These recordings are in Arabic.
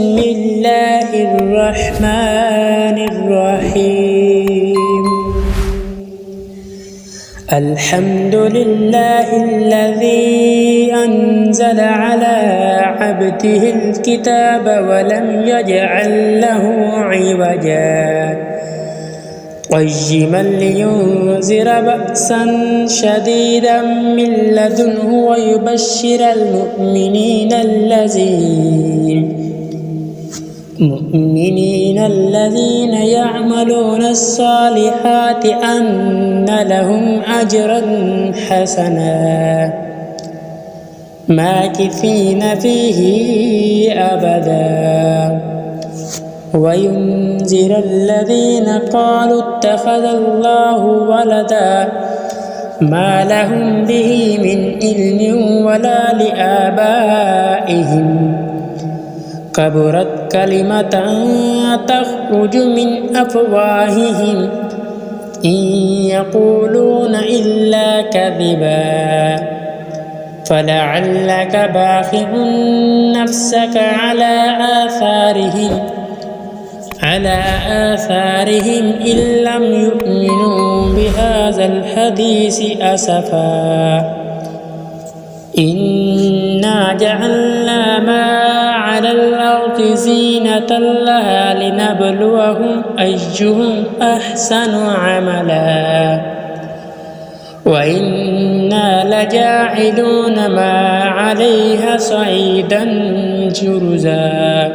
بسم الله الرحمن الرحيم. الحمد لله الذي أنزل على عبده الكتاب ولم يجعل له عوجا قيما لينذر بأسا شديدا من لدنه ويبشر المؤمنين الذين يعملون الصالحات أن لهم أجرا حسنا ماكثين فيه أبدا وينذر الذين قالوا اتخذ الله ولدا ما لهم به من علم ولا لآبائهم كبرت كلمة تخرج من أفواههم إن يقولون إلا كذبا فلعلك باخع نفسك على آثارهم إن لم يؤمنوا بهذا الحديث أسفا إنا جعلنا ما على الأرض زينة لها لنبلوهم أيهم أحسن عملا وإنا لجاعلون ما عليها صعيدا جرزا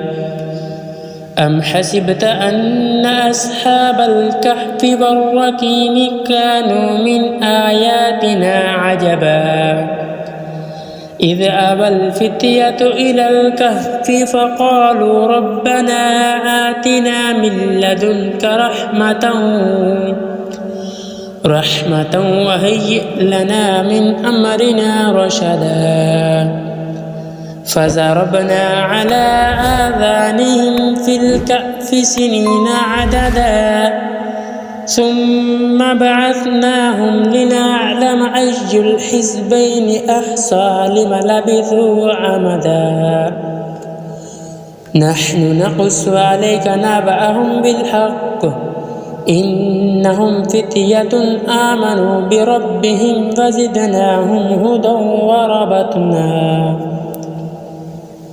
أم حسبت أن أصحاب الكهف والرقيم كانوا من آياتنا عجبا إذ أبى الفتية إلى الكهف فقالوا ربنا آتنا من لدنك رحمة وهيئ لنا من أمرنا رشدا فضربنا على آذانهم في الكهف سنين عددا ثم بعثناهم لنعلم أي الحزبين أحصى لما لبثوا عمدا نحن نقص عليك نبأهم بالحق إنهم فتية آمنوا بربهم فزدناهم هدى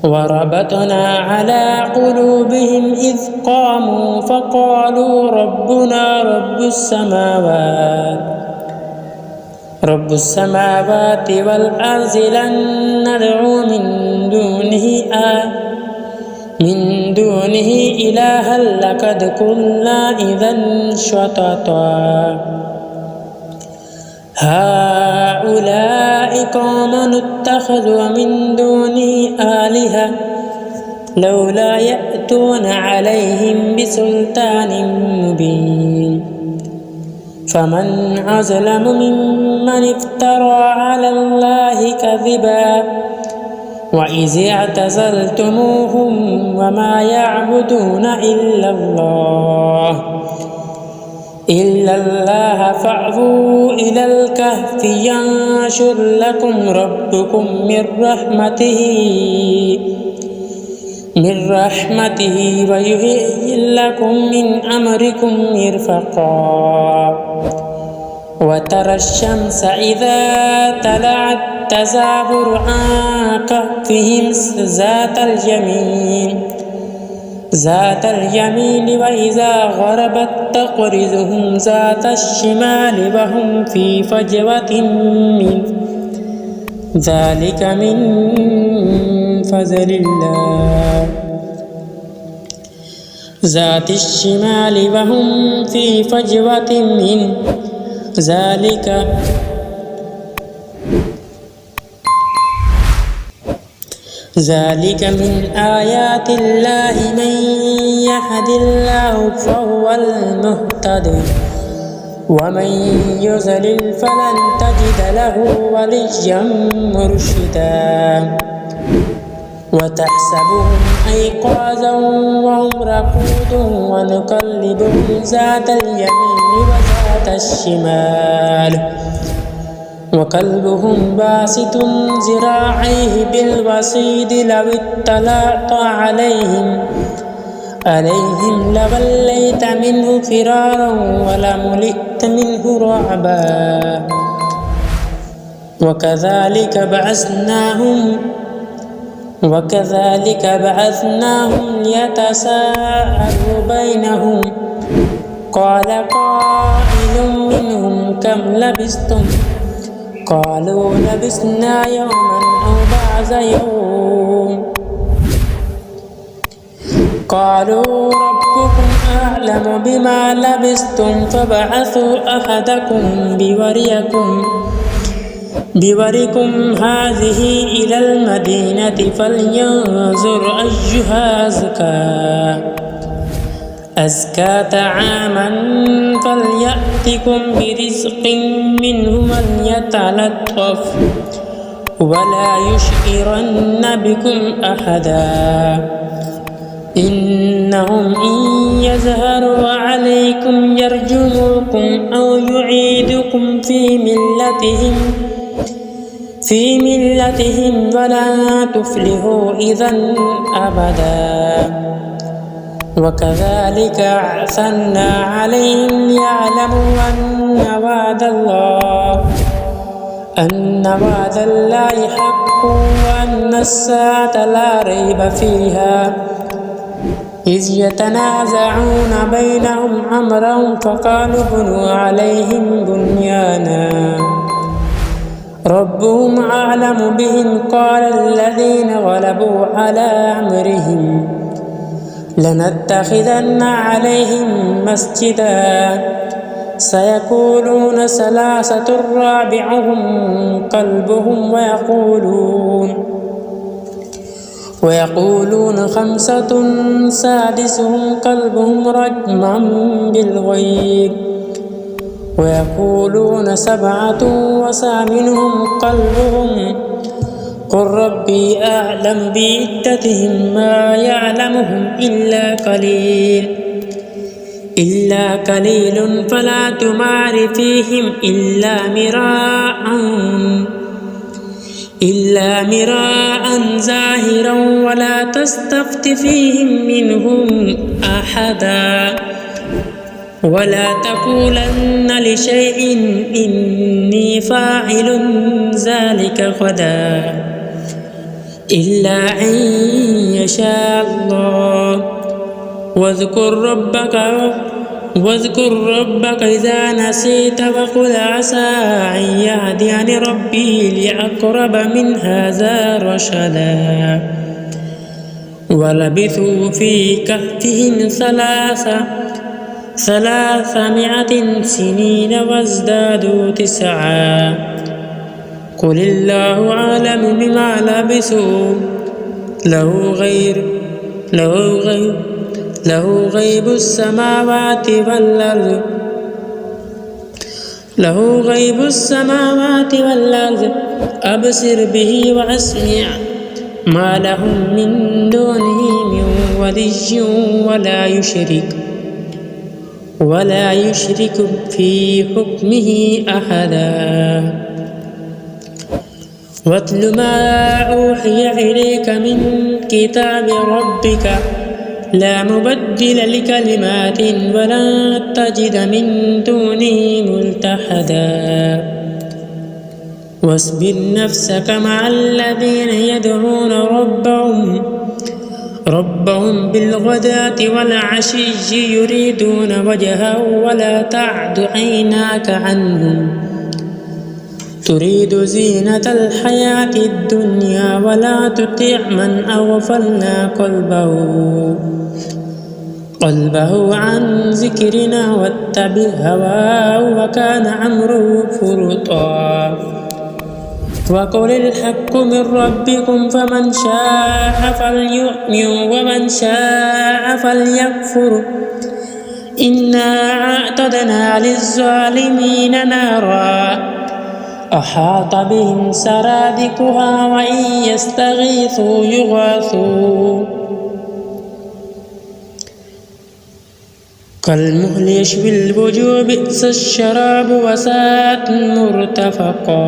وربطنا على قلوبهم إذ قاموا فقالوا ربنا رب السماوات والأرض لن ندعو من دونه إلها لقد كنا إذا شططا هؤلاء قوم اتخذوا من دونه آلهة لولا يأتون عليهم بسلطان مبين فمن أظلم ممن افترى على الله كذبا وإذ اعتزلتموهم وما يعبدون إلا الله فأووا إلى الكهف ينشر لكم ربكم من رحمته ويهيئ لكم من أمركم مرفقا وترى الشمس إذا طلعت تزاور عن كهفهم ذات اليمين وإذا غربت تقرضهم ذات الشمال وهم في فجوة من ذلك من فضل الله ذات الشمال وهم في فجوة من ذلك من آيات الله من يهد الله فهو المهتد ومن يضلل فلن تجد له وليا مرشدا وتحسبهم أيقاظا وهم رقود ونقلبهم ذات اليمين وذات الشمال وكلبهم باسط ذراعيه بالوصيد لو اطلعت عليهم لوليت منه فرارا ولملئت منه رعبا وكذلك بعثناهم ليتساءلوا بينهم قال قائل منهم كم لبثتم قالوا لبثنا يوما أو بعض يوم قالوا ربكم أعلم بما لبثتم فابعثوا أحدكم بوركم هذه إلى المدينة فلينظر أيها أزكى طعاما فليأتكم برزق منه وليتلطف ولا يشعرن بكم أحدا إنهم إن يظهروا عليكم يرجموكم أو يعيدكم في ملتهم ولا تفلحوا إذا أبدا وكذلك أعثرنا عليهم ليعلموا أن وعد الله حق وأن الساعة لا ريب فيها إذ يتنازعون بينهم أمرهم فقالوا بنوا عليهم بنيانا ربهم أعلم بهم قال الذين غلبوا على أمرهم لنتخذن عليهم مسجدا سيقولون ثلاثة رابعهم كلبهم ويقولون خمسة سادسهم كلبهم رجما بالغيب ويقولون سبعة وثامنهم كلبهم قل ربي أعلم بعدتهم ما يعلمهم إلا قليل فلا تمار فيهم إلا مراء ظاهرا ولا تستفت فيهم منهم أحدا ولا تقولن لشيء إني فاعل ذلك غدا إلا أن يشاء الله واذكر ربك إذا نسيت وقل عسى أن يهديني ربي لأقرب من هذا رشدا ولبثوا في كهفهم 300 سنين وازدادوا 9 قل الله أعلم بما لبثوا له غيب السماوات والأرض أبصر به وأسمع ما لهم من دونه من ولي ولا يشرك في حكمه أحدا واتل ما أوحي إليك من كتاب ربك لا مبدل لكلماته ولا تجد من دونه ملتحدا واصبر نفسك مع الذين يدعون ربهم بالغداة والعشي يريدون وجهه ولا تعد عيناك عنهم تريد زينة الحياة الدنيا ولا تطع من أغفلنا قلبه عن ذكرنا واتبع هواه وكان أمره فرطا وقل الحق من ربكم فمن شاء فليؤمن ومن شاء فليكفر إنا أعتدنا للظالمين نارا أحاط بهم سرادقها وإن يستغيثوا يغاثوا كالمهل يشوي الوجوه بئس الشراب وساءت مرتفقا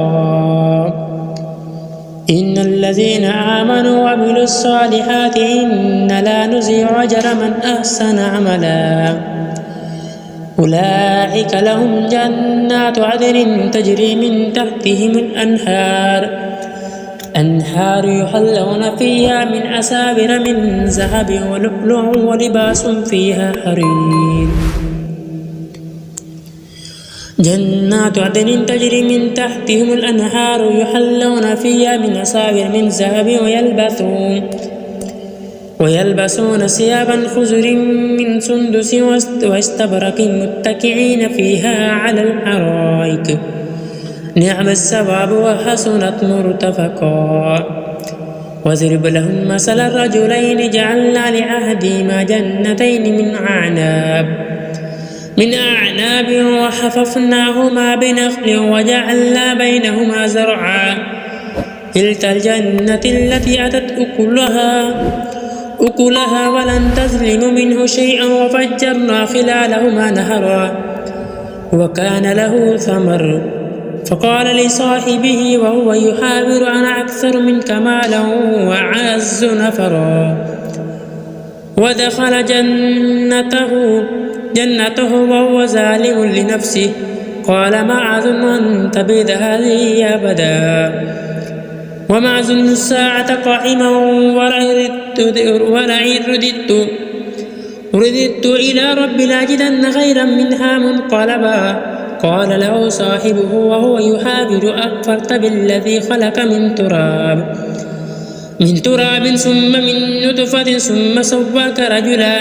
إن الذين آمنوا وعملوا الصالحات إنا لا نضيع أجر من أحسن عملا أولئك لهم جنات عدن تجري من تحتهم الأنهار يحلون فيها من أساور من ذهب ولؤلؤ ولباس فيها حرير جنات عدن تجري من تحتهم الأنهار يحلون فيها من أساور من ذهب ويلبسون ثيابا خضر من سندس واستبرق متكئين فيها على الأرائك نعم الثواب وحسنت مرتفقا واضرب لهم مثل الرجلين جعلنا لأحدهما جنتين من أعناب وحففناهما بنخل وجعلنا بينهما زرعا كلتا الجنة التي أتت أكلها ولن تظلم منه شيئا وفجرنا خلالهما نهرا وكان له ثمر فقال لصاحبه وهو يحاور أنا أكثر منك مالا وأعز نفرا ودخل جنته وهو ظالم لنفسه قال ما أظن أن تبيد هذه أبدا وما أظن الساعة قائما ولئن رددت إلى ربي لأجدن خيرا منها منقلبا قال له صاحبه وهو يحاور أكفرت بالذي خلق من تراب ثم من نطفة ثم سواك رجلا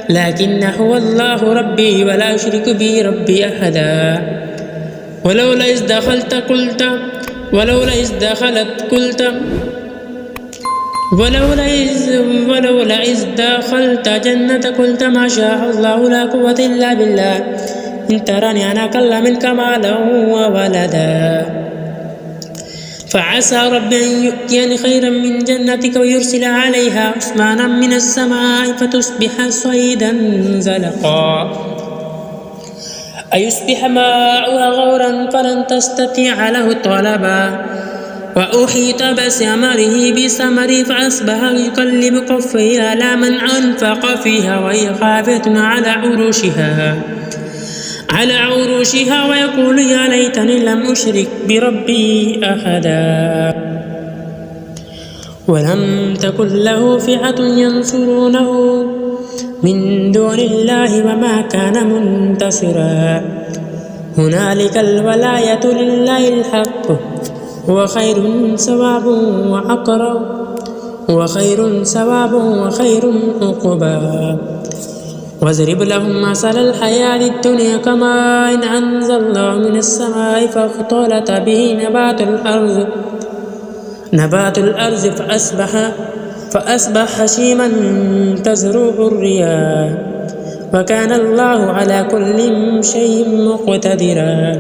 لكن هو الله ربي ولا أشرك به ربي أحدا ولولا إذ دخلت جنة قلت ما شاء الله لا قوة إلا بالله إن تراني أنا أقل منك مالا وولدا فعسى ربي أن يؤتيني خيرا من جنتك ويرسل عليها حسبانا من السماء فتصبح صعيدا زلقا أيصبح ماؤها غورا فلن تستطيع له طلبا وأحيط بثمره فأصبح يقلب كفيه على من أنفق فيها وهي خافية على عروشها ويقول يا ليتني لم أشرك بربي أحدا ولم تكن له فئة ينصرونه من دون الله وما كان منتصرا هنالك الولاية لله الحق هو خير ثواب وخير عقبا واضرب لهم مثل الحياة الدنيا كماء إن أنزل الله من السماء فاختلط به نبات الأرض فأصبح هشيما تزروع الرياح وكان الله على كل شيء مقتدرا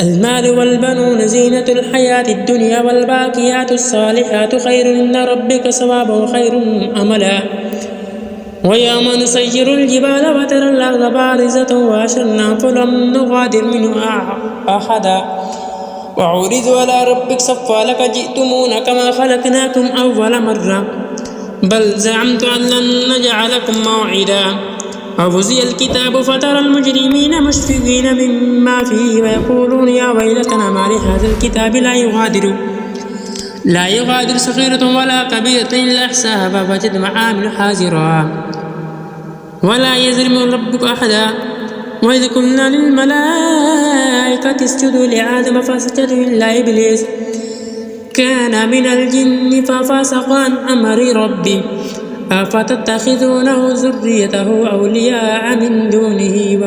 المال والبنون زينة الحياة الدنيا والباقيات الصالحات خير عند ربك ثوابا وخير أملا ويوم نسير الجبال وترى الأرض بارزة وحشرناهم فلم نغادر منه أحدا وعرضوا على ربك صفا لقد جئتمونا كما خلقناكم أول مرة بل زعمت أن لن نجعلكم موعدا ووزي الكتاب فترى المجرمين مشفقين مما فيه ويقولون يا ويلتنا ما لهذا الكتاب لا يغادر صغيرة ولا كبيرة إلا أحصاها ووجدوا ما عملوا حاضرا ولا يظلم ربك أحدا وإذ قلنا للملائكة اسجدوا لآدم فسجدوا إلا إبليس كان من الجن ففسق عن أمر ربي أفتتخذونه ذريته أولياء من دونه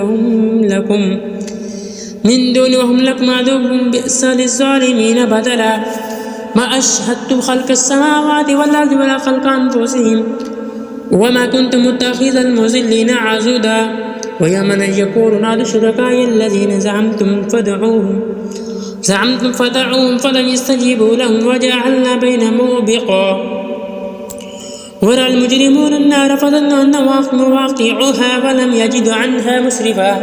وهم لكم عدو بئس للظالمين بدلا ما أشهدت خلق السماوات والأرض ولا خلق أنفسهم وما كنت متخذ المضلين عضدا ويوم يقول نادوا شركائي الذين زعمتم فدعوهم فلم يستجيبوا لهم وجعلنا بينهم موبقا ورأى المجرمون النار فظنوا أنها مواقعها فلم يجدوا عنها مسرفا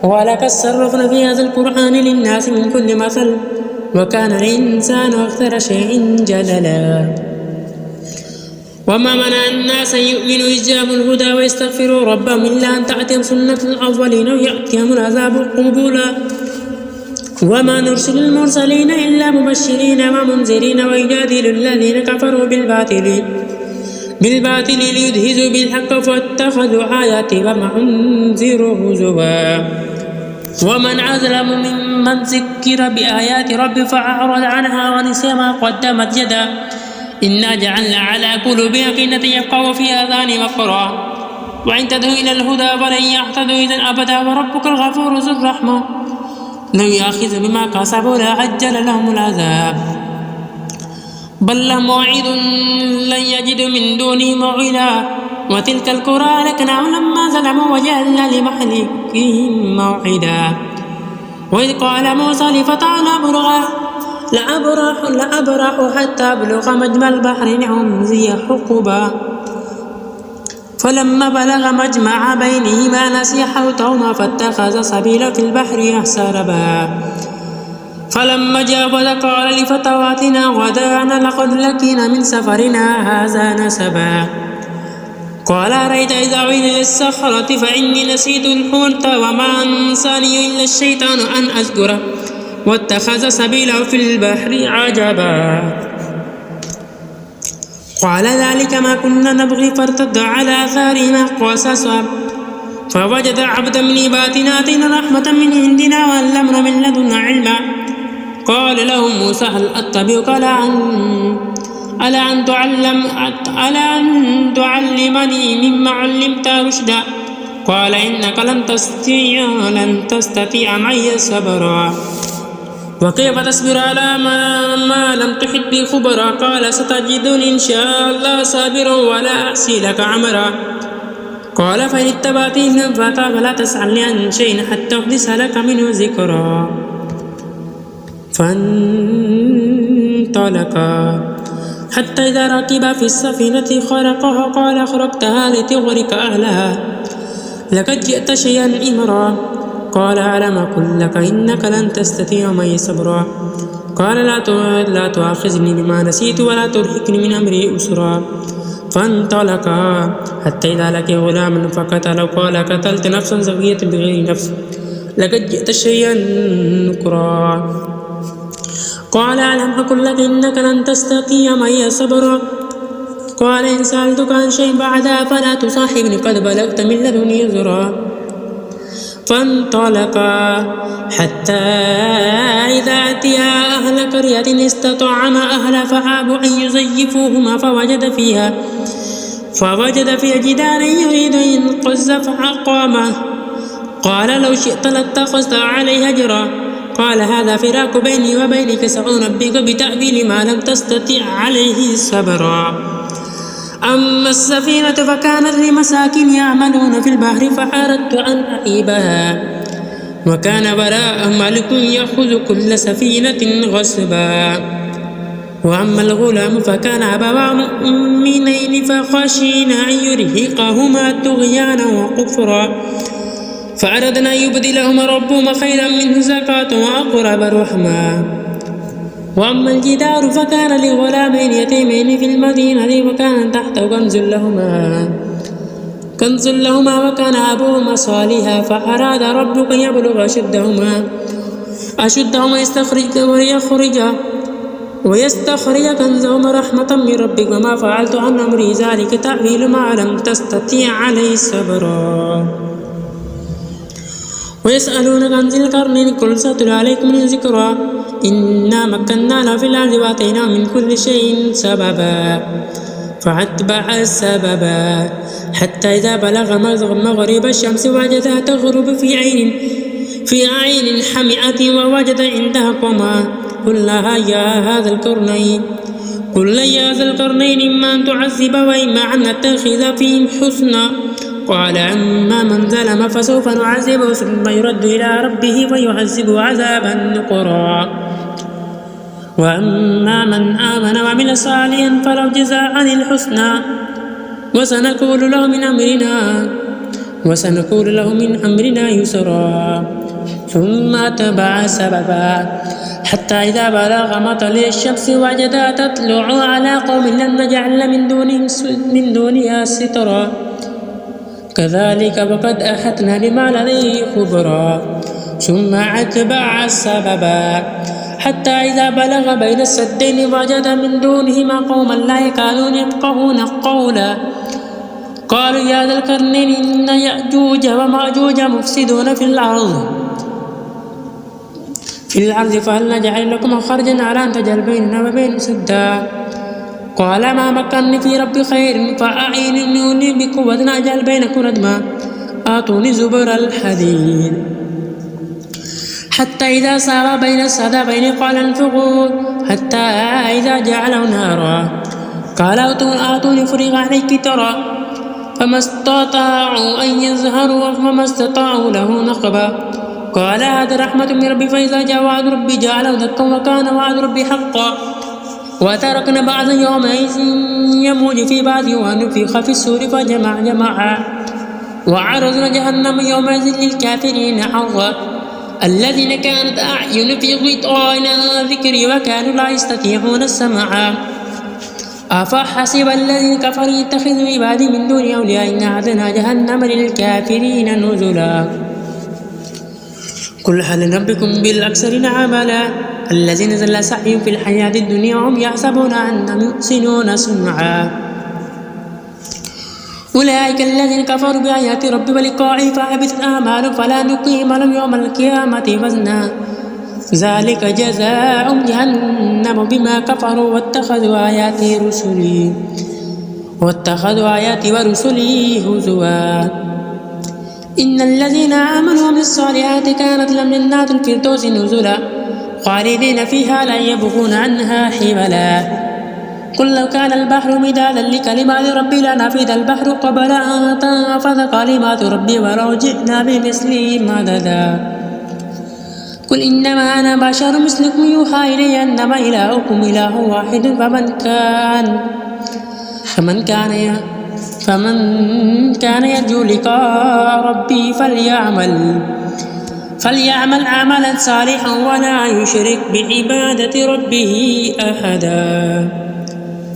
ولقد صرفنا في هذا القرآن للناس من كل مثل وكان الإنسان أكثر شيء جدلا وما منع الناس أن يؤمنوا إذ جاءهم الهدى ويستغفروا ربهم إلا أن تأتيهم سنة الأولين أو يأتيهم العذاب قبلا وما نرسل المرسلين إلا مبشرين ومنذرين ويجادل الذين كفروا بالباطل ليدهزوا بالحق فاتخذوا آياتي وما أنذروا هزوا ومن أظلم ممن ذكر بآيات ربه فأعرض عنها ونسي ما قدمت يده إنا جعلنا على قلوبهم أكنة يفقهوا في آذانهم وقرا وإن تدعوا إلى الهدى فلن يهتدوا إذا أبدا وربك الغفور ذو الرحمة لو يأخذ بما كسبوا لعجل لهم العذاب بل لهم موعد لن يجدوا من دونه موعدا وتلك القرى أهلكناهم لما ظلموا وجعلنا لمهلكهم موعدا وإذ قال موسى لفتاه لأبرح حتى أبلغ مجمع البحرين أمضي حقبا فلما بلغ مجمع بينهما نسي حوتهما فاتخذ سبيلا في البحر سربا فلما جاوز قال لفتاه آتنا غداءنا لقد لقينا من سفرنا هذا نسبا قال أرأيت إذا أوينا إلى الصخرة فإني نسيت الحوت وما أنساني إلا الشيطان أن أذكره واتخذ سبيله في البحر عجبا قال ذلك ما كنا نبغي فارتد على آثارهما قصصا فوجد عبدا من عبادنا آتينا رحمة من عندنا وعلمنا من لدنا علما قال له موسى هل أتبعك ألا أن تعلمني مما علمت رشدا قال إنك لن تستطيع معي صبرا وكيف تصبر على ما لم تحط به خبرا قال ستجدني إن شاء الله صابرا ولا أعصي لك أمرا قال فإن اتبعتني فلا تسألني عن شيء حتى أحدث لك منه ذكرا فانطلقا حتى إذا ركب في السفينة خرقها قال أخرقتها لتغرق أهلها لقد جئت شيئا إمرا قال ألم أقل لك إنك لن تستطيع معي صبرا قال لا تؤاخذني بما نسيت ولا ترهقني من أمري أسرا فانطلقا حتى إذا لقي غلاما فقتله قال قتلت نفسا زكية بغير نفس لقد جئت شيئا نكرا قال ألم أقل لك إنك لن تستطيع معي صبرا قال إن سألتك عن شيء بعدها فلا تصاحبني قد بلغت من لدني عذرا فانطلقا حتى إذا أتيا أهل قرية استطعما أهلها فأبوا أن يزيفوهما فوجد فيها جدارا يريد أن ينقض فأقامه قال لو شئت لاتخذت عليه أجرا قال هذا فراق بيني وبينك سأنبئك بتأويل ما لم تستطع عليه صبرا أما السفينة فكانت لمساكين يعملون في البحر فأردت أن أعيبها وكان وراءهم ملك يأخذ كل سفينة غصبا وأما الغلام فكان أبواه مؤمنين فخشينا أن يرهقهما طغيانا وكفرا فأردنا أن يبدلهما ربهما خيرا منه زكاة وأقرب رحما وأما الجدار فكان لغلامين يتيمين في المدينة وكان تحته كنز لهما وكان أبوهما صالحا فأراد ربك أن يبلغ أشدهما ويستخرج كنزهما رحمة من ربك وما فعلت عن أمري ذلك تأويل ما لم تستطيع عليه صبرا ويسألونك عن ذي القرنين قل سأتلو عليكم من ذكرا إنا مكنا له في الأرض وآتيناه من كل شيء سببا فأتبع سببا حتى إذا بلغ مغرب الشمس وجدها تغرب في عين حمئة ووجد عندها قوما قلنا يا هذا القرنين إما أن تعذب وإما أن نتخذ فيهم حسنا قال أما من ظلم فسوف نعذبه ثم يرد إلى ربه ويعذبه عذابا نكرا وأما من آمن وعمل صالحا فله جزاء الحسنى وسنقول له من أمرنا يسرا ثم أتبع سببا حتى إذا بلغ مطلع الشمس وجدها تطلع على قوم لم نجعل من دونها سترا كذلك وقد أحطنا بما لديه خبرا ثم أتبع سببا حتى إذا بلغ بين السدين وجد من دونهما قوما لا يكادون يفقهون قولا قالوا يا ذا القرنين إن يأجوج ومأجوج مفسدون في الأرض فهل نجعل لكم خرجا على أن تجعل بيننا وبين سدا قال ما مكنني في ربي خير فأعينوني بقوة أجعل بينكم ردما آتوني زبر الحديد حتى إذا ساوى بين السدين قال انفقوا حتى إذا جعله نارا قال آتوني فريق عليك ترى فما استطاعوا أن يظهروا وما استطاعوا له نقبا قال هذا رحمة من ربي فإذا جاء وعد ربي جعله دكا وكان وعد ربي حقا وتركنا بعض يومئذ يموج في بعض ونفخ في السور فجمعا وعرضنا جهنم يومئذ للكافرين عرضا الذين كانت أعين في غطاء ذكري وكانوا لا يستطيعون السمع أفحسب الذين كفروا يتخذوا عبادي من دون أولياء إن أعطينا جهنم للكافرين نزلا قل هل ننبئكم بالأخسرين عملا الذين ضل سعيهم في الحياة الدنيا وهم يحسبون أنهم يحسنون صنعا أولئك الذين كفروا بآيات ربي ولقائه فحبطت أعمالهم فلا نقيم لهم يوم القيامة وزنا ذلك جزاؤهم جهنم بما كفروا واتخذوا آياتي ورسلي هزوا إن الذين آمنوا وعملوا الصالحات كانت لهم جنات الفردوس نزلا خالدين فيها لا يبغون عنها حولا قل لو كان البحر مدادا لكلمات ربي لنفد البحر قبل أن تنفذ كلمات ربي ولو جئنا بمثله مددا قل إنما أنا بشر مثلكم يوحى إلي أنما إلهكم إله واحد فمن كان يرجو لقاء ربي فليعمل عملا صالحا ولا يشرك بعبادة ربه أحدا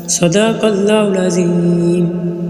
صدق الله العظيم.